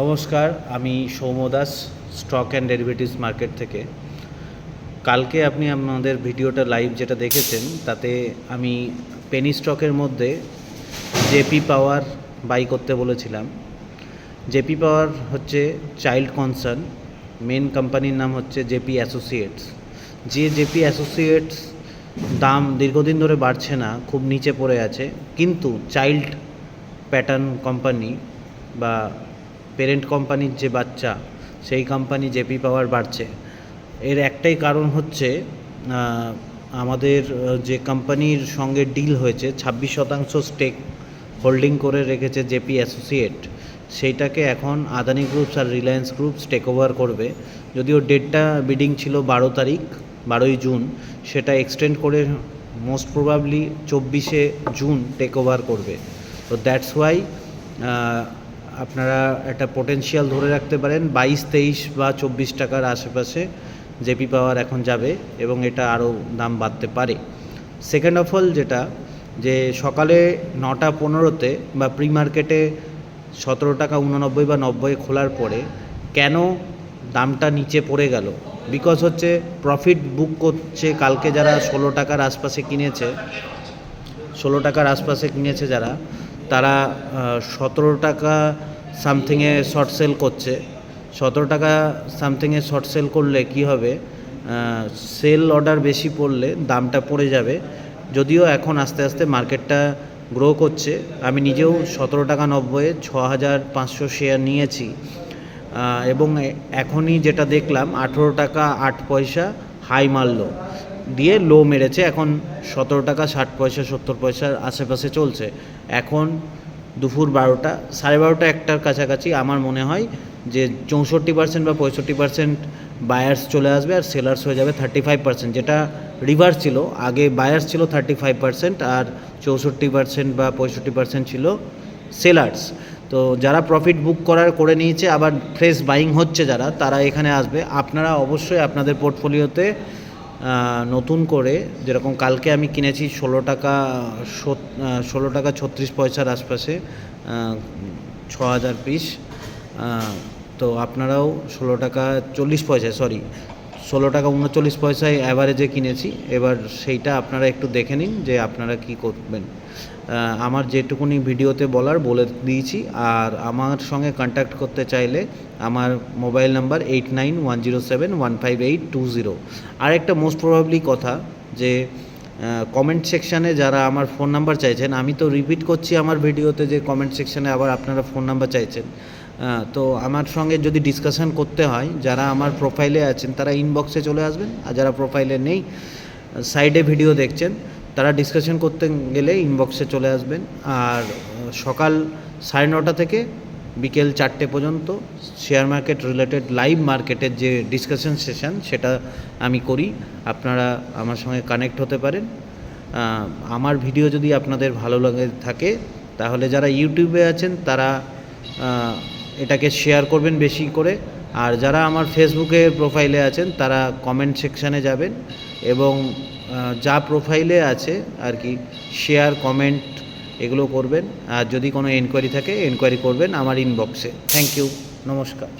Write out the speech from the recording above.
নমস্কার, আমি Soumya Das, stock and derivatives market থেকে। কালকে আপনি আমাদের ভিডিওটা লাইভ যেটা দেখেছেন, তাতে আমি পেনি স্টকের মধ্যে জেপি পাওয়ার বাই করতে বলেছিলাম। জেপি পাওয়ার হচ্ছে চাইল্ড কনসার্ন, মেন কোম্পানির নাম হচ্ছে জেপি অ্যাসোসিয়েটস। জেপি অ্যাসোসিয়েটস দাম দীর্ঘদিন ধরে বাড়ছে না, খুব নিচে পড়ে আছে, কিন্তু চাইল্ড প্যাটার্ন কোম্পানি বা পেরেন্ট কোম্পানির যে বাচ্চা, সেই কোম্পানি জেপি পাওয়ার বাড়ছে। এর একটাই কারণ হচ্ছে আমাদের যে কোম্পানির সঙ্গে ডিল হয়েছে 26% স্টেক হোল্ডিং করে রেখেছে জেপি অ্যাসোসিয়েট, সেইটাকে এখন আদানি গ্রুপস আর রিলায়েন্স গ্রুপস টেক ওভার করবে। যদিও ডেটটা বিডিং ছিল 12 জুন, সেটা এক্সটেন্ড করে most probably 24 June take over করবে। তো দ্যাটস ওয়াই আপনারা একটা পোটেনশিয়াল ধরে রাখতে পারেন 22-23 বা 24 টাকার আশেপাশে জেপি পাওয়ার এখন যাবে, এবং এটা আরও দাম বাড়তে পারে। সেকেন্ড অফ অল, যেটা যে সকালে 9:15-তে বা প্রি মার্কেটে 17.89 বা 90 খোলার পরে কেন দামটা নিচে পড়ে গেল? বিকজ হচ্ছে প্রফিট বুক করছে কালকে যারা 16 টাকার আশপাশে কিনেছে যারা, তারা 17 টাকা সামথিংয়ে শর্ট সেল করছে। 17 টাকা সামথিংয়ে শর্ট সেল করলে কি হবে, সেল অর্ডার বেশি পড়লে দামটা পড়ে যাবে। যদিও এখন আস্তে আস্তে মার্কেটটা গ্রো করছে, আমি নিজেও 17.90 6,500 শেয়ার নিয়েছি, এবং এখনই যেটা দেখলাম 18 টাকা 8 পয়সা হাই মারলো, দিয়ে লো মেরেছে, এখন 17 টাকা 60 পয়সা 70 পয়সার আশেপাশে চলছে। এখন দুপুর 12টা 12:30 একটার কাছাকাছি আমার মনে হয় যে 64% বা 65% বায়ার্স চলে আসবে, আর সেলার্স হয়ে যাবে 35%, যেটা রিভার্স ছিল। আগে বায়ার্স ছিল 35% আর 64% বা 65% ছিল সেলার্স। তো যারা প্রফিট বুক করে নিয়েছে, আবার ফ্রেশ বাইং হচ্ছে যারা, তারা এখানে আসবে। আপনারা অবশ্যই আপনাদের পোর্টফোলিওতে নতুন করে, যেরকম কালকে আমি কিনেছি 16 টাকা 36 পয়সার আশপাশে 6,000 পিস, তো আপনারাও 16 টাকা 39 পয়সায় অ্যাভারেজে কিনেছি। এবার সেইটা আপনারা একটু দেখে নিন যে আপনারা কি করবেন। আমার যেটুকুনি ভিডিওতে বলে দিয়েছি। আর আমার সঙ্গে কন্ট্যাক্ট করতে চাইলে আমার মোবাইল নাম্বার 8910715820। আর একটা মোস্ট প্রবাবলি কথা, যে কমেন্ট সেকশানে যারা আমার ফোন নাম্বার চাইছেন, আমি তো রিপিট করছি আমার ভিডিওতে যে কমেন্ট সেকশানে আবার আপনারা ফোন নাম্বার চাইছেন, তো আমার সঙ্গে যদি ডিসকাশন করতে হয়, যারা আমার প্রোফাইলে আছেন তারা ইনবক্সে চলে আসবেন, আর যারা প্রোফাইলে নেই, সাইডে ভিডিও দেখছেন, তারা ডিসকাশন করতে গেলে ইনবক্সে চলে আসবেন। আর সকাল 9:30 থেকে বিকেল 4টে পর্যন্ত শেয়ার মার্কেট রিলেটেড লাইভ মার্কেটের যে ডিসকাশন সেশন, সেটা আমি করি। আপনারা আমার সঙ্গে কানেক্ট হতে পারেন। আমার ভিডিও যদি আপনাদের ভালো লাগে থাকে, তাহলে যারা ইউটিউবে আছেন তারা এটাকে শেয়ার করবেন বেশি করে, আর যারা আমার ফেসবুকে প্রোফাইলে আছেন তারা কমেন্ট সেকশানে যাবেন, এবং যা প্রোফাইলে আছে আর কি, শেয়ার কমেন্ট এগুলো করবেন। আর যদি কোনো এনকোয়ারি থাকে, এনকোয়ারি করবেন আমার ইনবক্সে। থ্যাংক ইউ, নমস্কার।